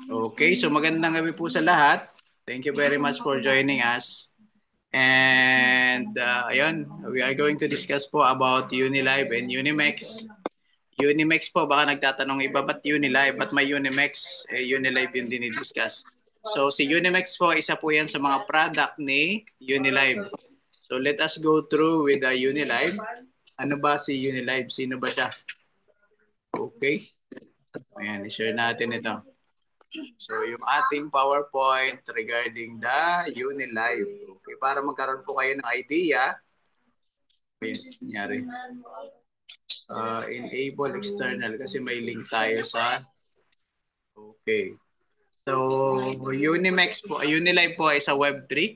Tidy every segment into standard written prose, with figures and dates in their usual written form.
Okay, so magandang gabi po sa lahat. Thank you very much for joining us. And ayun, we are going to discuss po about Unilive and Unimex. Unimex po, baka nagtatanong iba, ba't Unilive? Ba't may Unimex? Unilive yung dinidiscuss. So si Unimex po, isa po yan sa mga product ni Unilive. So let us go through with the Unilive. Ano ba si Unilive? Sino ba siya? Okay. Ayan, i-share natin ito. So, yung ating PowerPoint regarding the Unilive. Okay, para magkaroon po kayo ng idea. Ayan, nangyari. Enable external kasi may link tayo sa okay. So, Unimex po, Unilive po ay sa Web3.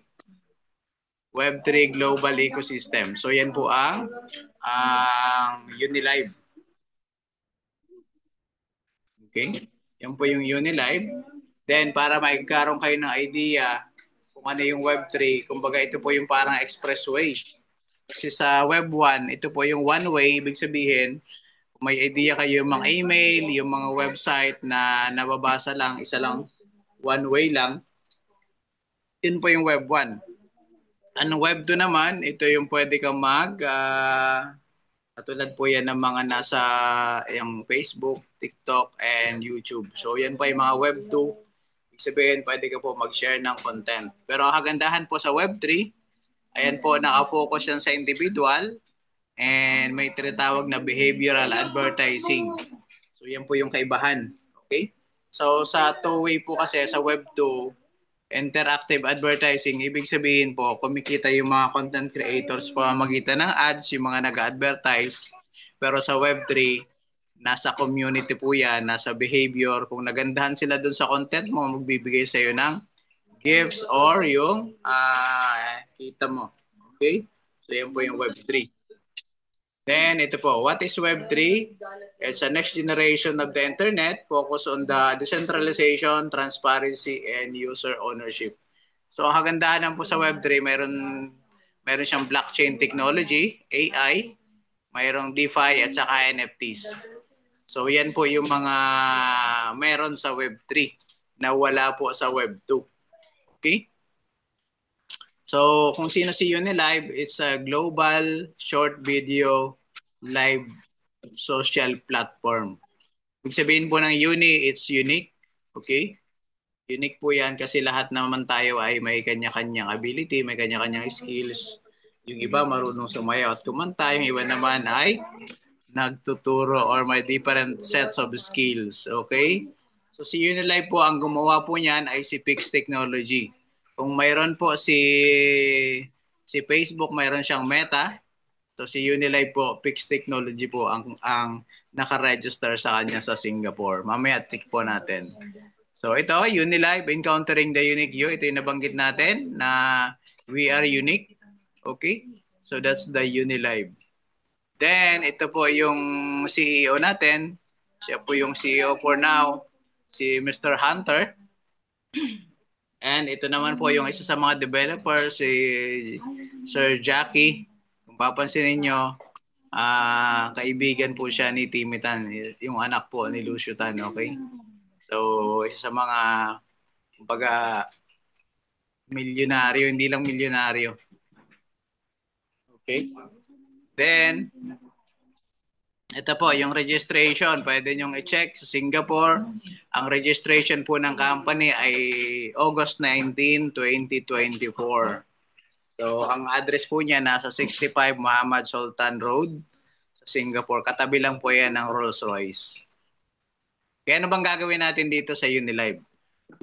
Web3 Global Ecosystem. So, yan po ang Unilive. Okay? Yan po yung Unilive. Then, para magkaroon kayo ng idea kung ano yung Web3, kumbaga ito po yung parang expressway. Kasi sa Web 1, ito po yung one way, ibig sabihin, kung may idea kayo yung mga email, yung mga website na nababasa lang, isa lang, one way lang, yun po yung Web 1. Ang Web 2 naman, ito yung pwede kang katulad po yan ng mga nasa yung Facebook, TikTok, and YouTube. So yan po yung mga Web 2. Ibig sabihin, pwede ka po mag-share ng content. Pero ang kagandahan po sa Web 3, ayan po, naka-focus yan sa individual and may tinatawag na behavioral advertising. So yan po yung kaibahan. Okay? So sa two-way po kasi sa Web 2, interactive advertising, ibig sabihin po, kumikita yung mga content creators pamamagitan ng ads, yung mga nag-advertise. Pero sa Web 3, nasa community po yan, nasa behavior. Kung nagandahan sila dun sa content mo, magbibigay sa iyo ng gifts or yung kita mo. Okay? So yan po yung Web 3. Then ito po, what is Web 3? It's a next generation of the internet focus on the decentralization, transparency, and user ownership. So ang kagandahan po sa Web 3, meron siyang blockchain technology, AI, mayroong DeFi at saka NFTs. So yan po yung mga meron sa Web 3 na wala po sa Web 2. Okay? So kung sino si Unilive, it's a global short video live social platform. Ibig sabihin po ng Uni, it's unique. Okay? Unique po yan kasi lahat naman tayo ay may kanya-kanyang ability, may kanya-kanyang skills. Yung iba marunong sumayaw at kumanta, yung iba naman ay nagtuturo or may different sets of skills. Okay? So si Unilive po, ang gumawa po niyan ay si Pix Technology. Kung mayroon po si Facebook, mayroon siyang Meta. So si Unilive po, Pix Technology po ang naka-register sa kanya sa Singapore. Mamaya tick po natin. So ito, Unilive, Encountering the Unique You. Ito yung nabanggit natin na we are unique. Okay? So that's the Unilive. Then, ito po yung CEO natin. Siya po yung CEO for now, si Mr. Hunter. And ito naman po yung isa sa mga developers, si Sir Jackie. Kung papansin niyo, kaibigan po siya ni Timmy Tan, yung anak po ni Lucio Tan, okay? So, isa sa mga, kumbaga, milyonaryo, hindi lang milyonaryo. Okay? Then, ito po, yung registration, pwede nyong i-check sa Singapore. Ang registration po ng company ay August 19, 2024. So, ang address po niya nasa 65 Muhammad Sultan Road sa Singapore. Katabi lang po yan ng Rolls-Royce. Kaya ano bang gagawin natin dito sa Unilive?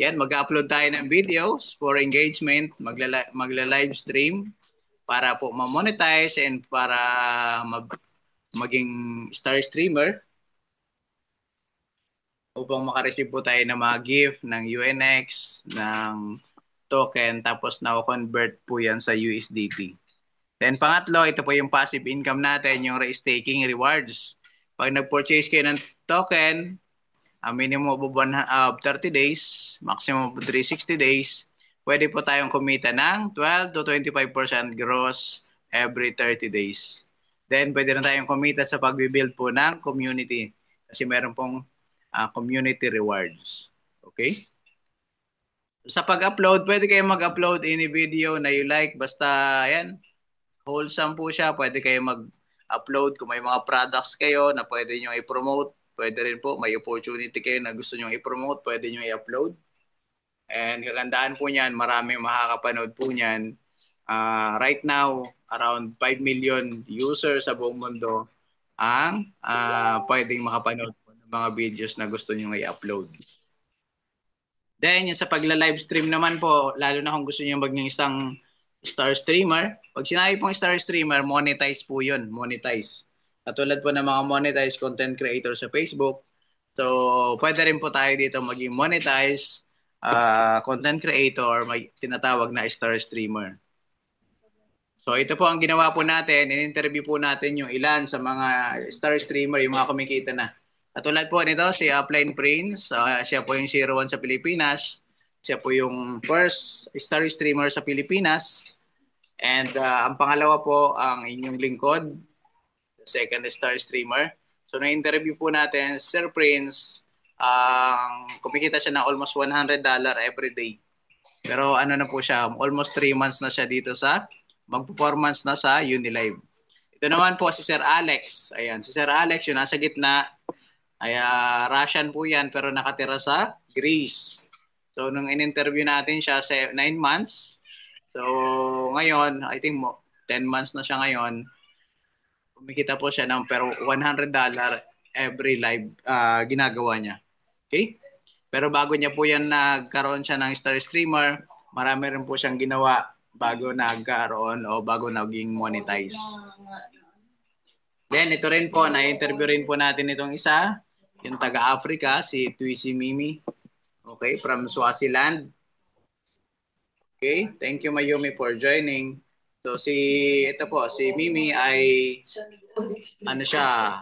Yan, mag-upload tayo ng videos for engagement, magla-live stream para po ma-monetize and para maging star streamer upang makareceive po tayo ng mga gift ng UNX, ng token, tapos na-convert po yan sa USDT. Then pangatlo, ito po yung passive income natin, yung staking rewards. Pag nag-purchase kayo ng token, a minimum of 30 days, maximum of 360 days, pwede po tayong kumita ng 12 to 25% gross every 30 days. Then pwede na tayong kumita sa pag-build po ng community kasi meron pong community rewards. Okay? Sa pag-upload, pwede kayo mag-upload any video na you like. Basta, yan, wholesome po siya. Pwede kayo mag-upload kung may mga products kayo na pwede nyo i-promote. Pwede rin po, may opportunity kayo na gusto nyo i-promote, pwede nyo i-upload. And kagandahan po niyan, maraming makakapanood po niyan. Right now, around 5 million users sa buong mundo ang pwedeng makapanood po ng mga videos na gusto nyo i-upload. Then, yung sa pagla-live stream naman po, lalo na kung gusto niyo maging isang star streamer, pag sinabi pong star streamer, monetize po yun, monetize. Katulad po ng mga monetize content creator sa Facebook. So, pwede rin po tayo dito maging monetize content creator, may tinatawag na star streamer. So, ito po ang ginawa po natin, in-interview po natin yung ilan sa mga star streamer, yung mga kumikita na. Katulad po nito, si Upline Prince, siya po yung 01 sa Pilipinas. Siya po yung first star streamer sa Pilipinas. And ang pangalawa po, ang inyong lingkod, the second star streamer. So na-interview po natin, Sir Prince, kumikita siya ng almost $100 every day. Pero ano na po siya, almost 3 months na siya dito sa, mag-performance na sa Unilive. Ito naman po si Sir Alex. Ayan, si Sir Alex, yung nasa gitna, ay Russian po yan pero nakatira sa Greece. So nung in-interview natin siya 9 months. So ngayon, I think 10 months na siya ngayon. Kumikita po siya ng pero $100 every live ginagawa niya. Okay? Pero bago niya po yan nagkaroon siya ng star streamer, marami rin po siyang ginawa bago nagkaroon o bago naging monetize. Then ito rin po, na-interview rin po natin itong isa, yung taga-Africa, si Twisi Mimi. Okay, from Swaziland. Okay, thank you Mayumi for joining. So ito po, si Mimi ay ano siya,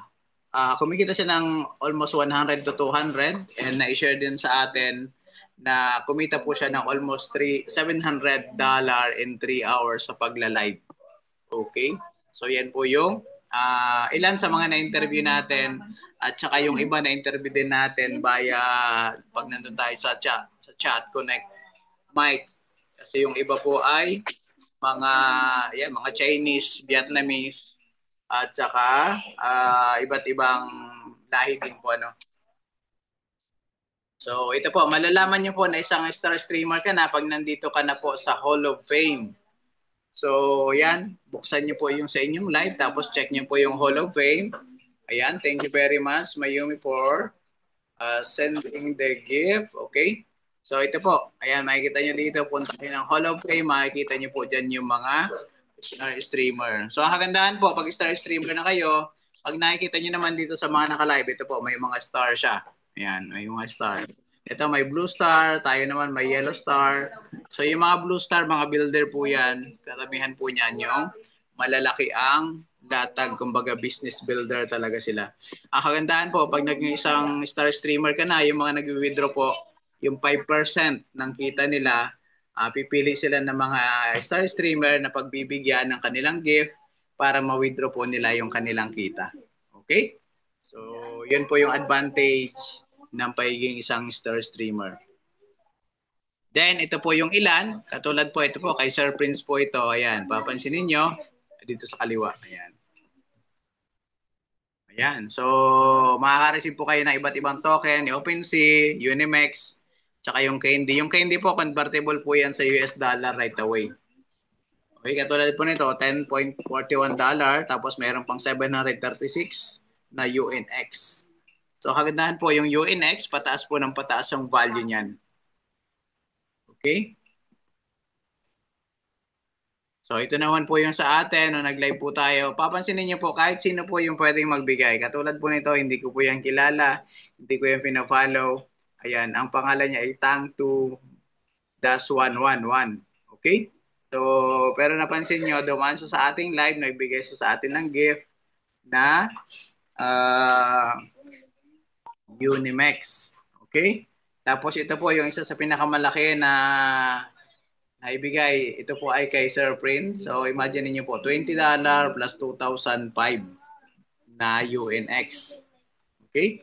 kumikita siya ng almost 100 to 200 and na-share din sa atin na kumita po siya ng almost $700 in 3 hours sa pagla-live. Okay, so yan po yung ilan sa mga na-interview natin at saka yung iba na-interview din natin via pag nandun tayo sa chat connect mic. Kasi yung iba po ay mga Chinese, Vietnamese at saka iba't ibang lahi din po ano. So ito po, malalaman niyo po na isang star streamer ka na pag nandito ka na po sa Hall of Fame. So, yan. Buksan niyo po yung sa inyong live. Tapos, check niyo po yung Hall of Fame. Ayan. Thank you very much, Mayumi, for sending the gift. Okay? So, ito po. Ayan, makikita niyo dito. Punta niyo ng Hall of Fame. Makikita niyo po dyan yung mga star streamer. So, ang kagandahan po, pag star streamer na kayo, pag nakikita niyo naman dito sa mga naka-live, ito po, may mga star siya. Ayan, may mga star. Ito may blue star, tayo naman may yellow star. So yung mga blue star, mga builder po yan. Karamihan po niyan yung malalaki ang datag, kumbaga business builder talaga sila. Ang kagandahan po, pag naging isang star streamer ka na, yung mga nag-withdraw po, yung 5% ng kita nila, pipili sila ng mga star streamer na pagbibigyan ng kanilang gift para ma-withdraw po nila yung kanilang kita. Okay? So, yun po yung advantage ng pagiging isang star streamer. Then, ito po yung ilan. Katulad po, ito po, kay Sir Prince po ito. Ayan, papansinin nyo. Dito sa kaliwa. Ayan. Ayan. So, makaka-receive po kayo ng iba't ibang token, yung OpenSea, Unimex, tsaka yung Candy. Yung Candy po, convertible po yan sa US dollar right away. Okay, katulad po nito, $10.41. Tapos, meron pang 736 na UNX. So, kagandahan po yung UNX, pataas po ng pataas ang value niyan. Okay? So, ito naman po yung sa atin, nung nag-live po tayo. Papansinin niyo po, kahit sino po yung pwedeng magbigay. Katulad po nito, hindi ko po yan kilala, hindi ko yan pina-follow. Ayan, ang pangalan niya ay Tang2-111. Okay? So, pero napansin niyo, dumaan sa ating live, nagbigay sa atin ng gift na Unimex. Okay? Tapos ito po yung isa sa pinakamalaki na naibigay. Ito po ay kay Sir Prince. So imagine niyo po, $20 plus 2,005 na UNX. Okay?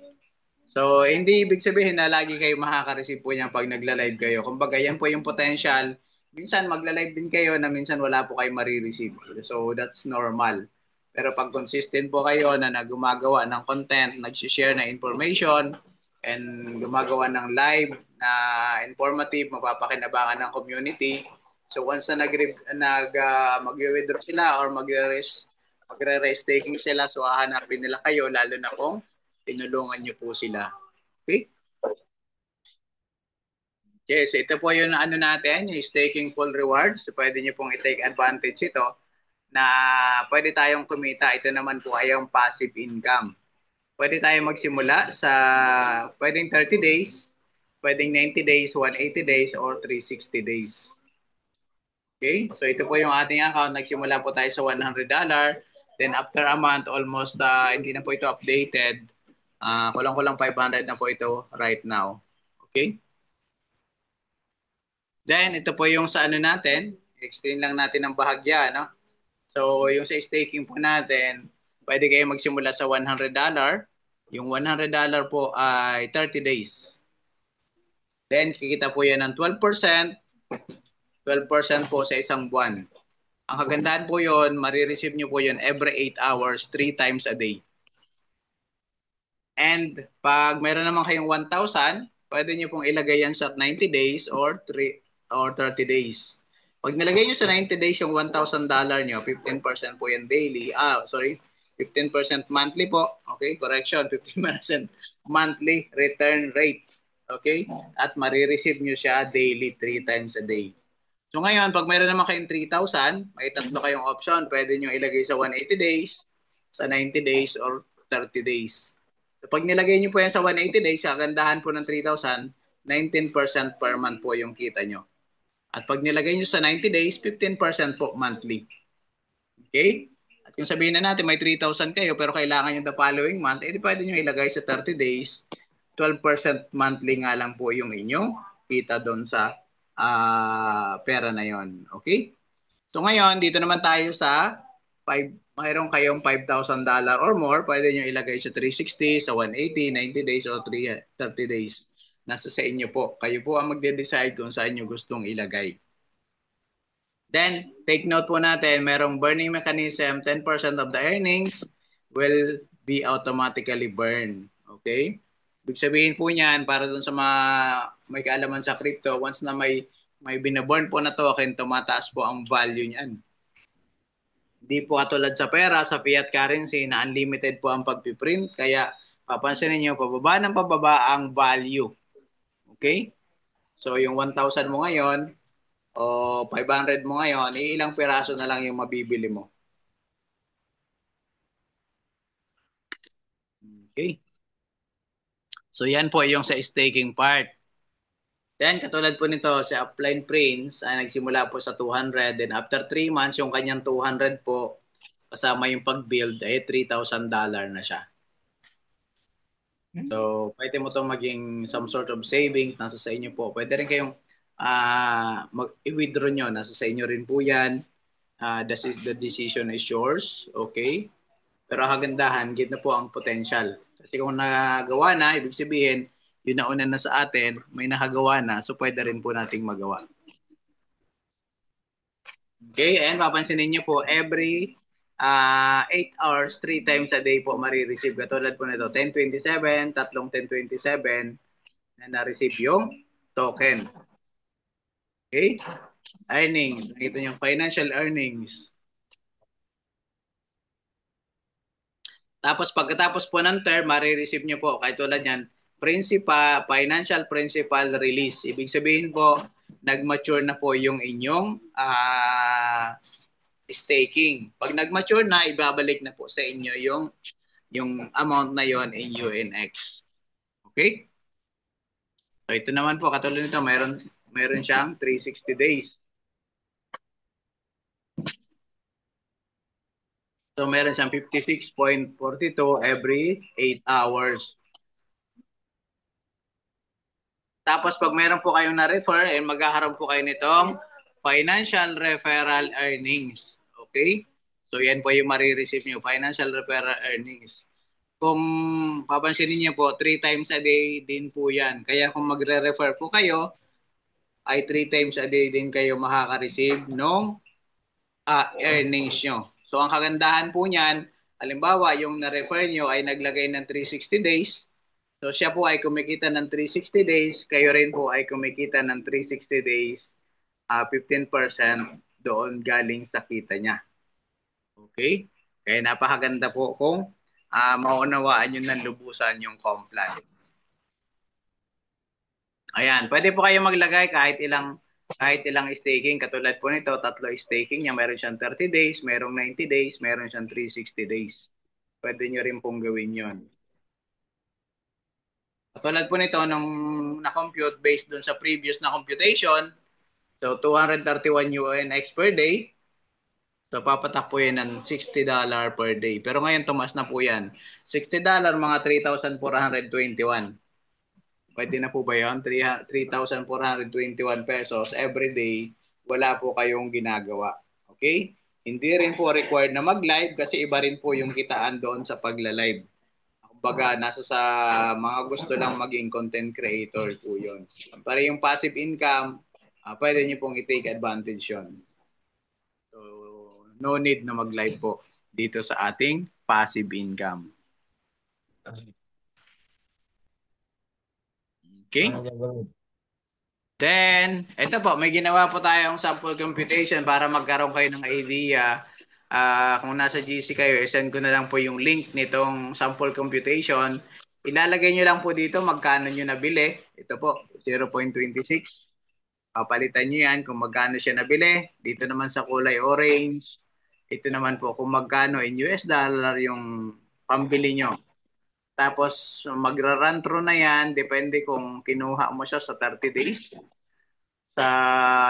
So, hindi ibig sabihin na lagi kayo makaka-receive po niyan pag nagla-live kayo. Kumbaga, yan po yung potential. Minsan, magla-live din kayo na minsan wala po kayo marireceive. So, that's normal. Pero pag consistent po kayo na gumagawa ng content, nag-share na information, and gumagawa ng live na informative, mapapakinabangan ng community. So, once na mag-withdraw sila or magre-raise taking sila, so hahanapin nila kayo, lalo na kung tinulungan niyo po sila. Okay? Okay, so ito po yung ano natin, yung staking full rewards. So pwede niyo pong i-take advantage ito na pwede tayong kumita. Ito naman po ay yung passive income. Pwede tayong magsimula sa pwedeng 30 days, pwedeng 90 days, 180 days, or 360 days. Okay? So ito po yung ating account. Nagsimula po tayo sa $100. Then after a month, almost hindi na po ito updated. Kulang-kulang 500 na po ito right now. Okay? Then, ito po yung sa ano natin. Explain lang natin ang bahagya, no? So, yung sa staking po natin, pwede kayo magsimula sa $100. Yung $100 po ay 30 days. Then, kikita po yan ng 12%. 12% po sa isang buwan. Ang kagandahan po yon, marireceive nyo po yon every 8 hours, 3 times a day. And pag meron naman kayong 1,000, pwede nyo pong ilagay yan sa 90 days or 30 days. Pag nilagay nyo sa 90 days yung $1,000 nyo, 15% po yan daily. 15% monthly po. Okay, correction, 15% monthly return rate. Okay? At marireceive nyo siya daily 3 times a day. So ngayon, pag mayroon naman kayong 3,000, may tatlo kayong option. Pwede nyo ilagay sa 180 days, sa 90 days, or 30 days. So pag nilagay nyo po yan sa 180 days, kagandahan po ng 3,000, 19% per month po yung kita nyo. At pag nilagay nyo sa 90 days, 15% po monthly. Okay? At kung sabihin na natin may 3,000 kayo pero kailangan nyo the following month, edi pwede nyo ilagay sa 30 days, 12% monthly nga lang po yung inyong kita doon sa pera na yon. Okay? So ngayon, dito naman tayo sa mayroon kayong $5,000 or more, pwede nyo ilagay sa 360, sa 180, 90 days, o 30 days. Nasa sa inyo po. Kayo po ang magde-decide kung saan nyo gustong ilagay. Then, take note po natin, merong burning mechanism, 10% of the earnings will be automatically burned. Okay? Ibig sabihin po niyan, para dun sa mga may kaalaman sa crypto, once na may binaburn po na token, tumataas po ang value niyan. Hindi po katulad sa pera, sa fiat currency na unlimited po ang pagpiprint, kaya papansinin niyo pababa ng pababa ang value. Okay? So yung 1,000 mo ngayon o 500 mo ngayon, ilang piraso na lang yung mabibili mo. Okay? So yan po yung sa staking part. Then katulad po nito sa Upline Prince, nagsimula po sa 200, then after 3 months yung kanyang 200 po kasama yung pag-build ay $3,000 na siya. So, pwede mo itong maging some sort of savings, nasa sa inyo po. Pwede rin kayong i-withdraw nyo, nasa sa inyo rin po yan. The decision is yours, okay? Pero hagandahan, git na po ang potential. Kasi kung nagawa na, ibig sabihin, yun na una na sa atin, may nakagawa na, so pwede rin po nating magawa. Okay, and papansinin nyo po, every 8 hours, 3 times a day po marireceive. Katulad po nito, 1027, tatlong 1027 na na-receive yung token. Okay? Earnings. Nakita nyo, financial earnings. Tapos pagkatapos po ng term, marireceive nyo po, kahit tulad yan, financial principal release. Ibig sabihin po, nag-mature na po yung inyong staking. Pag nag-mature na, ibabalik na po sa inyo yung amount na yon in UNX. Okay? So ito naman po, katulad nito, meron siyang 360 days. So meron siyang 56.42 every 8 hours. Tapos pag meron po kayong na-refer, maghaharap po kayo nitong financial referral earnings. Okay? So yan po yung marireceive nyo, financial referral earnings. kung papansinin niyo po, 3 times a day din po yan. Kaya kung magre-refer po kayo, ay 3 times a day din kayo makaka-receive ng earnings nyo. So ang kagandahan po niyan, halimbawa yung na-refer nyo ay naglagay ng 360 days, so siya po ay kumikita ng 360 days, kayo rin po ay kumikita ng 360 days, 15% doon galing sa kita niya. Okay? Kaya napakaganda po kung maunawaan nyo ng lubusan yung Complan. Ayan, pwede po kayo maglagay kahit ilang staking. Katulad po nito, 3 staking niya. Meron siyang 30 days, merong 90 days, meron siyang 360 days. Pwede nyo rin pong gawin yon. Katulad po nito, nung na-compute based dun sa previous na computation, so 231 UNX per day, so papatak po yan ng $60 per day. Pero ngayon tumas na po yan. $60, mga 3,421. Pwede na po ba yun? 3,421 pesos every day, wala po kayong ginagawa. Okay? Hindi rin po required na mag-live kasi iba rin po yung kitaan doon sa pagla-live. Kumbaga, nasa sa mga gusto lang maging content creator po yun. Para yung passive income, pwede nyo pong i-take advantage yun. So, no need na mag-live po dito sa ating passive income. Okay? Then, ito po, may ginawa po tayong sample computation para magkaroon kayo ng idea. Kung nasa GC kayo, send ko na lang po yung link nitong sample computation. Ilalagay nyo lang po dito magkano nyo nabili. Ito po, 0.26. Papalitan nyo yan kung magkano siya nabili. Dito naman sa kulay orange. Ito naman po kung magkano in US dollar yung pambili nyo. Tapos magra-run through na yan, depende kung kinuha mo siya sa 30 days, sa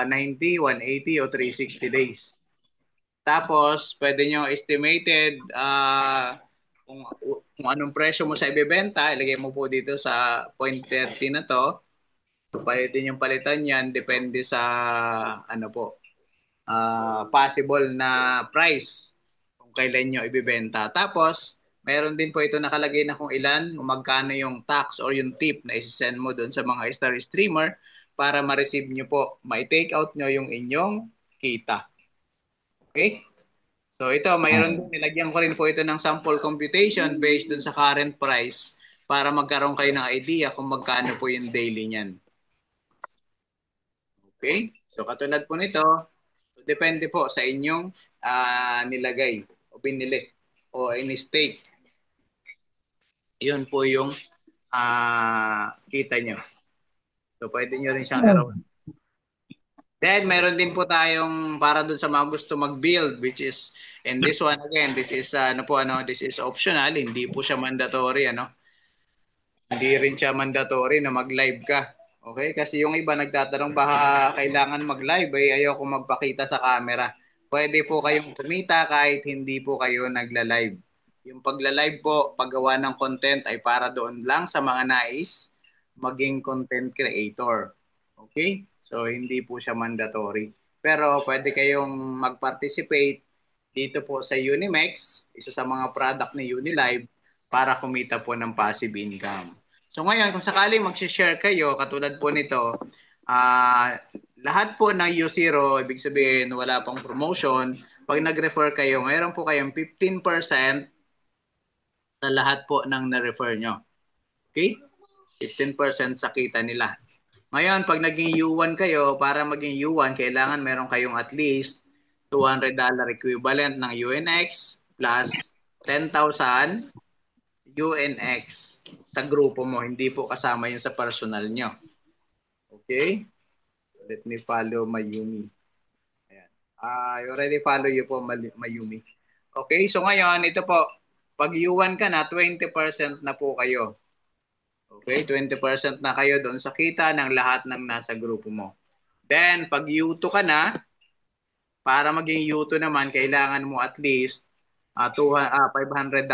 90, 180 o 360 days. Tapos pwede nyo estimated kung anong presyo mo sa ibebenta, ilagay mo po dito sa 0.30 na to. Pwede nyo palitan yan, depende sa possible na price kung kailan nyo ibebenta. Tapos meron din po ito nakalagay na kung ilan, kung magkano yung tax or yung tip na isi-send mo doon sa mga star streamer para ma-receive nyo po, ma-take out nyo yung inyong kita. Okay? So ito, mayroon nilagyan ko rin po ito ng sample computation based doon sa current price para magkaroon kayo ng idea kung magkano po yung daily niyan. Okay? So katulad po nito, depende po sa inyong nilagay o binili o in-stake. Yun po yung kita nyo. So, pwede nyo rin siyang laro. Then, meron din po tayong para dun sa mga gusto mag-build, which is, and this one again, this is, this is optional, hindi po siya mandatory, Hindi rin siya mandatory na mag-live ka. Okay? Kasi yung iba nagtatanong, baka kailangan mag-live, ayaw ko magpakita sa camera. Pwede po kayong kumita kahit hindi po kayo nagla-live. Yung pagla-live po, paggawa ng content ay para doon lang sa mga nais maging content creator. Okay? So, hindi po siya mandatory. Pero pwede kayong mag-participate dito po sa Unimex, isa sa mga product ni Unilive, para kumita po ng passive income. So ngayon, kung sakaling mag-share kayo, katulad po nito, lahat po ng U0, ibig sabihin wala pang promotion, pag nag-refer kayo, mayroon po kayong 15% sa lahat po ng na-refer nyo. Okay? 15% sa kita nila. Ngayon, pag naging U1 kayo, para maging U1, kailangan meron kayong at least $200 equivalent ng UNX plus 10,000 UNX sa grupo mo. Hindi po kasama yun sa personal nyo. Okay? Let me follow Mayumi. Ayan. I already follow you po, Mayumi. Okay, so ngayon, ito po, pag U1 ka na, 20% na po kayo. Okay, 20% na kayo doon sa kita ng lahat ng nasa grupo mo. Then, pag U2 ka na, para maging U2 naman, kailangan mo at least $500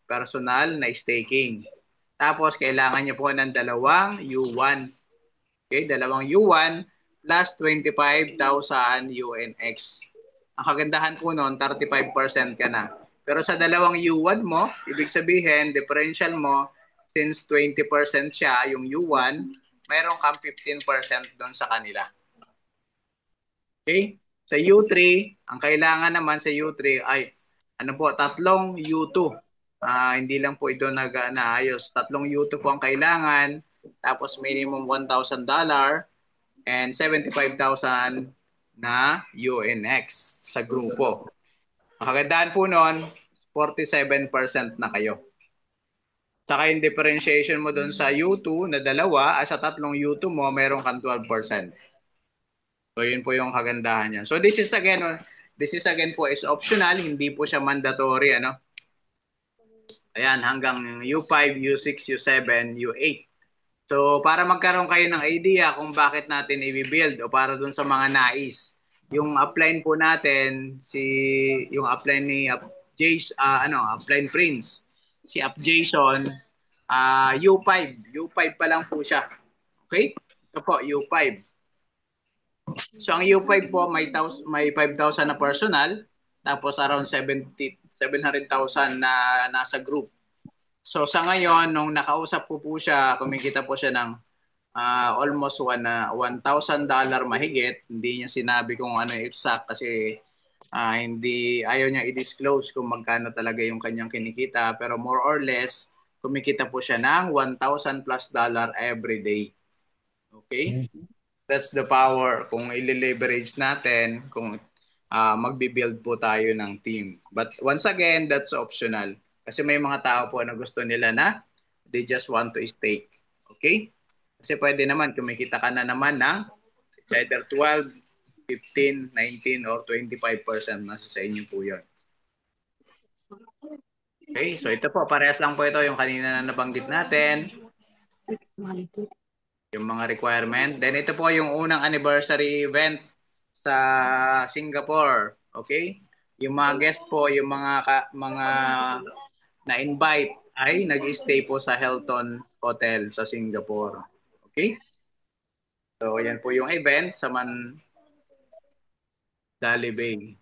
personal na staking. Tapos, kailangan nyo po ng dalawang U1. Okay, dalawang U1 plus 25,000 UNX. Ang kagandahan po noon, 35% ka na. Pero sa dalawang U1 mo, ibig sabihin, differential mo, since 20% siya, yung U1, mayroon kang 15% doon sa kanila. Okay? Sa U3, ang kailangan naman sa U3 ay ano po, tatlong U2. Hindi lang po ito naayos. Tatlong U2 po ang kailangan. Tapos minimum $1,000 and 75,000 na UNX sa grupo. Ang kagandahan po nun, 47% na kayo. Saka yung differentiation mo doon sa U2 na dalawa, sa tatlong U2 mo, meron kang 12%. So yun po yung kagandahan niya. So this is again po is optional, hindi po siya mandatory, ano. Ayan, hanggang U5, U6, U7, U8. So para magkaroon kayo ng idea kung bakit natin i-build o para dun sa mga nais. Yung upline po natin, yung upline ni upline Prince, si Up Jason, U5, U5 pa lang po siya. Okay? Ito po, U5. So ang U5 po may 5,000 na personal, tapos around 700,000 na nasa group. So sa ngayon, nung nakausap ko po siya, kumikita po siya ng almost $1,000 mahigit. Hindi niya sinabi kung ano exact kasi hindi ayaw niya i-disclose kung magkano talaga yung kanyang kinikita, pero more or less kumikita po siya ng $1,000 plus every day. Okay? That's the power kung i-leverage natin kung magbi-build po tayo ng team. But once again, that's optional. Kasi may mga tao po na gusto nila na they just want to stake. Okay? Kasi pwede naman, kumikita ka na naman ng either 12, 15, 19, or 25%. Nasa sa inyo po yun. Okay? So ito po, parehas lang po ito yung kanina na nabanggit natin. Yung mga requirement. Then ito po yung unang anniversary event sa Singapore. Okay? Yung mga guest po, yung mga na-invite ay nag-stay po sa Hilton Hotel sa Singapore. Okay? So, yan po yung event sa Mandalay Bay.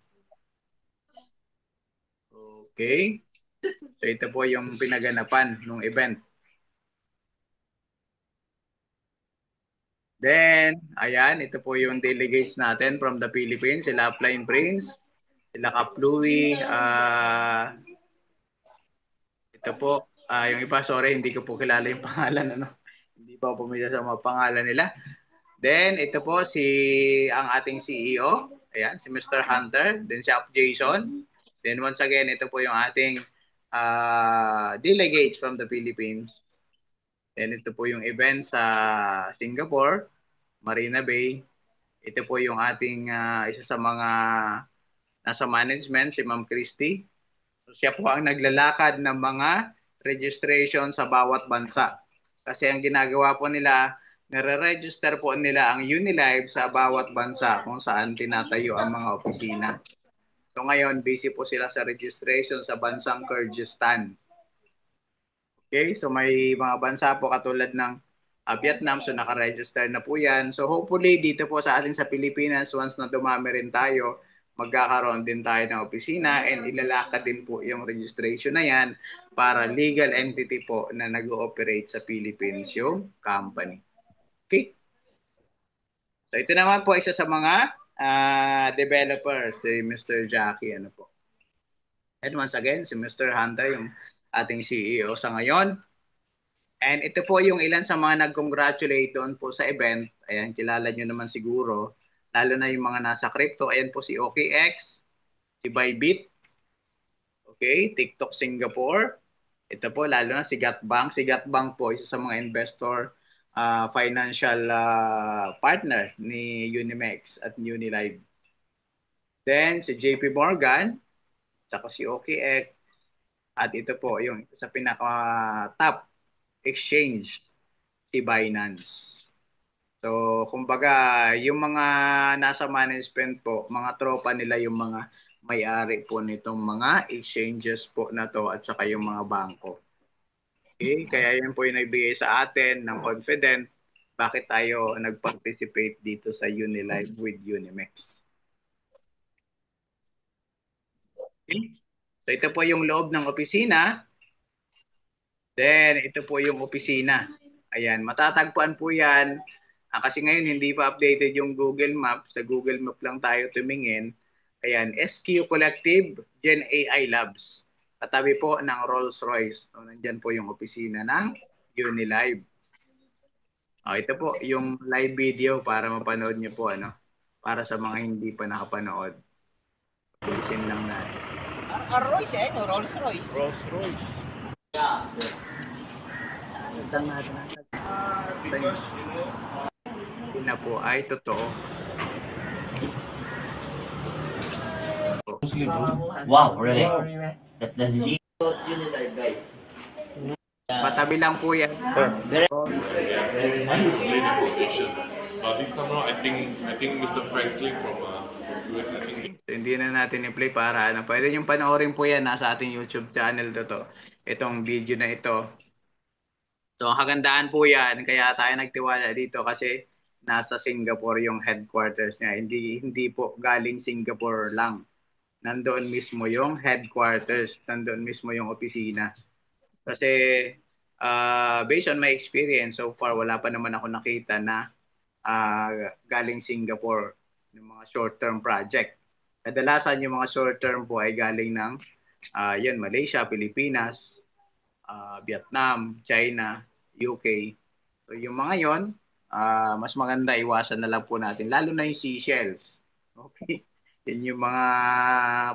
Okay? So, ito po yung pinaganapan ng event. Then, ayan, ito po yung delegates natin from the Philippines. Sila Flying Prince, sila Kap Louie, ito po, yung iba, sorry, hindi ko po kilala yung pangalan. Ano? Hindi pa pumila sa mga pangalan nila. Then, ito po ang ating CEO. Ayan, si Mr. Hunter. Then, si Up Jason. Then, once again, ito po yung ating delegates from the Philippines. Then, ito po yung event sa Singapore, Marina Bay. Ito po yung ating isa sa mga nasa management, si Ma'am Christy. So, siya po ang naglalakad ng mga registration sa bawat bansa. Kasi ang ginagawa po nila, nare-register po nila ang Unilive sa bawat bansa kung saan tinatayo ang mga opisina. So ngayon, busy po sila sa registration sa bansang Kyrgyzstan. Okay, so may mga bansa po katulad ng Vietnam, so naka-register na po yan. So hopefully dito po sa atin sa Pilipinas, once na dumami rin tayo, magkakaroon din tayo ng opisina and ilalakad din po yung registration na yan para legal entity po na nag-ooperate sa Philippines yung company. Okay? So ito naman po isa sa mga developer, si Mr. Jackie. Ano po. And once again, si Mr. Hunter, yung ating CEO sa ngayon. And ito po yung ilan sa mga nag-congratulate doon po sa event. Ayan, kilala nyo naman siguro. Lalo na yung mga nasa crypto. Ayan po si OKX, si Bybit, okay, TikTok Singapore. Ito po, lalo na si Gatbank. Si Gatbank po, isa sa mga investor, financial partner ni Unimex at Unilive. Then, si JP Morgan, saka si OKX. At ito po, yung sa pinaka-top exchange, si Binance. So, kumbaga, yung mga nasa management po, mga tropa nila yung mga may-ari po nitong mga exchanges po na to at saka yung mga bangko. Okay? Kaya yan po yung nagbigay sa atin ng confident bakit tayo nag-participate dito sa Unilive with Unimex. Okay? So ito po yung loob ng opisina. Then ito po yung opisina. Ayan, matatagpuan po yan. Kasi ngayon hindi pa updated yung Google Maps. Sa Google Map lang tayo tumingin. Ayan, SQ Collective Gen AI Labs. Katabi po ng Rolls-Royce. So, nandyan po yung opisina ng Unilive. Ito po yung live video para mapanood nyo po. Para sa mga hindi pa nakapanood. Bilisin lang natin. Rolls no? Rolls-Royce. Rolls-Royce. Yeah. Because, you know, Yun na po ay totoo. Wow, really? That's Z. Unilive, guys. Patabi lang po yan. very nice. This number, I think Mr. Franklin from US, I think. So, hindi na natin i-play para pwede yung panoorin po yan nasa ating YouTube channel to. Itong video na ito. So ang kagandahan po yan, kaya tayo nagtiwala dito kasi nasa Singapore yung headquarters niya. Hindi po galing Singapore lang. Nandoon mismo yung headquarters, nandoon mismo yung opisina. Kasi based on my experience so far, wala pa naman ako nakita na galing Singapore yung mga short-term project. Kadalasan yung mga short-term po ay galing ng Malaysia, Pilipinas, Vietnam, China, UK. So yung mga yon, mas maganda iwasan na lang po natin, lalo na yung Seychelles. Okay? Yun yung mga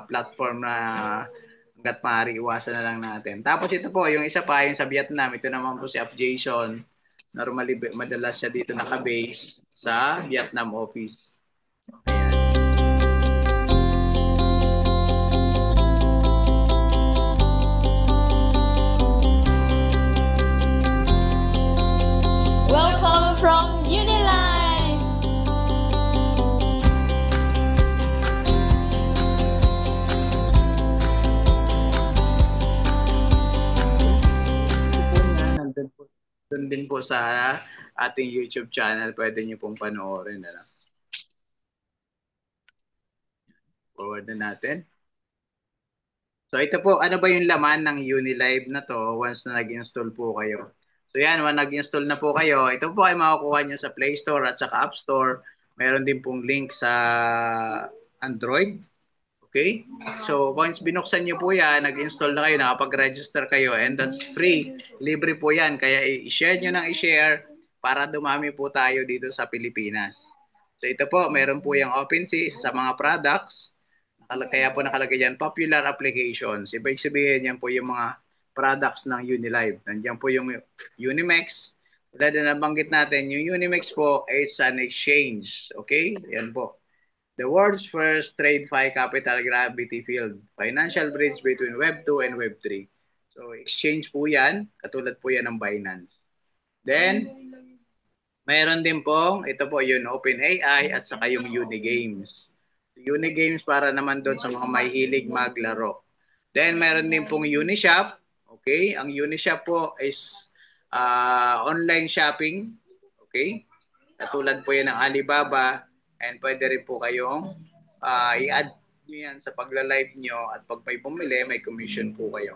platform na hanggat maaari iwasan na lang natin. Tapos ito po, yung isa pa, yung sa Vietnam, ito naman po si Up Jason. Normally, madalas siya dito naka-base sa Vietnam office. Welcome from Unilive! Nandun din po sa ating YouTube channel. Pwede nyo pong panoorin. Forward na natin. So ito po, ano ba yung laman ng Unilive na to once na nag-install po kayo? So yan, when nag-install na po kayo, ito po ay makukuha nyo sa Play Store at saka App Store. Meron din pong link sa Android. Okay? So once binuksan nyo po yan, nag-install na kayo, nakapag-register kayo, and that's free. Libre po yan. Kaya i-share nyo ng i-share para dumami po tayo dito sa Pilipinas. So ito po, meron po yung OpenSea sa mga products. Kaya po nakalagay dyan, popular applications. Ibig sabihin yan po yung mga products ng Unilive. Nandiyan po yung Unimex. Tulad na nabanggit natin, yung Unimex po, it's an exchange. Okay? Yan po. The world's first TradeFi capital gravity field. Financial bridge between Web 2 and Web 3. So, exchange po yan. Katulad po yan ng Binance. Then, mayroon din pong, ito po yung OpenAI at saka yung Unigames. Unigames para naman doon sa mga may hilig maglaro. Then, mayroon din pong Unishop. Okay? Ang Unishop po is online shopping. Okay? Katulad po yan ng Alibaba. And pwede rin po kayong i-add nyo yan sa pagla-live nyo at pag may bumili, may commission po kayo.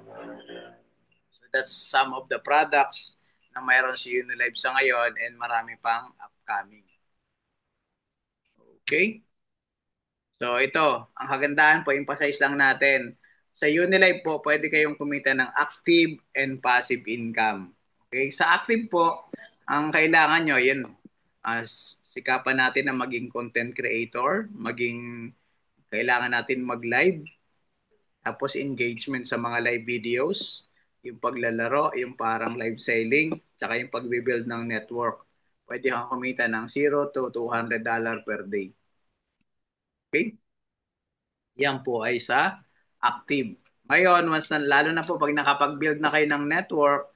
So that's some of the products na mayroon si Unilive sa ngayon and marami pang upcoming. Okay? So ito, ang kagandahan po, emphasize lang natin. Sa Unilive po, pwede kayong kumita ng active and passive income. Okay? Sa active po, ang kailangan nyo, yun, sikapan natin na maging content creator, kailangan natin mag-live, tapos engagement sa mga live videos, yung paglalaro, yung parang live selling, saka yung pag-build ng network. Pwede kang kumita ng $0 to $200 per day. Okay? Yan po ay sa active. Ngayon, lalo na po pag nakapag-build na kayo ng network,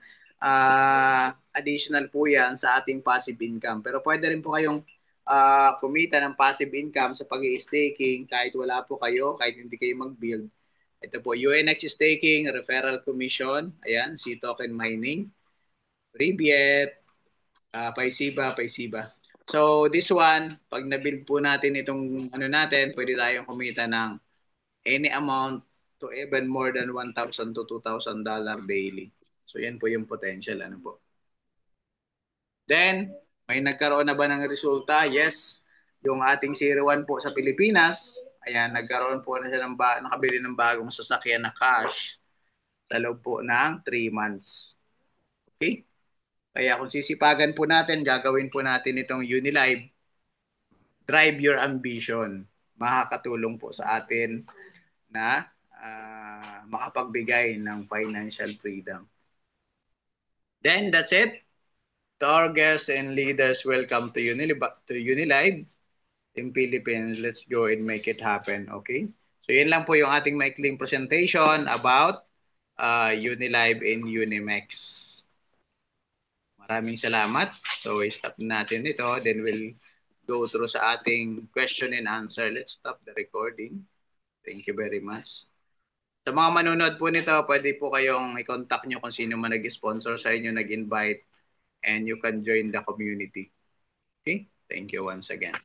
additional po yan sa ating passive income. Pero pwede rin po kayong kumita ng passive income sa pag-i-staking kahit wala po kayo, kahit hindi kayo mag-build. Ito po, UNX staking, referral commission, ayan, C-token mining, Riviet, Paisiba. So this one, pag na-build po natin itong natin, pwede tayong kumita ng any amount to even more than $1,000 to $2,000 daily. So yan po yung potential. Ano po? Then, may nagkaroon na ba ng resulta? Yes. Yung ating 01 po sa Pilipinas, ayan, nagkaroon po na siya nakabili ng bagong sasakyan na cash sa loob po ng 3 months. Okay? Kaya kung sisipagan po natin, gagawin po natin itong Unilive, drive your ambition. Makakatulong po sa atin na makapagbigay ng financial freedom. Then, that's it. To our guests and leaders, welcome to Unilive in Philippines. Let's go and make it happen. Okay? So, yun lang po yung ating maikling presentation about Unilive in Unimex. Maraming salamat. So, stop natin ito. Then, we'll go through sa ating question and answer. Let's stop the recording. Thank you very much. Sa mga manonood po nito, pwede po kayong i-contact nyo kung sino man nag-sponsor sa inyo, nag-invite, and you can join the community. Okay? Thank you once again.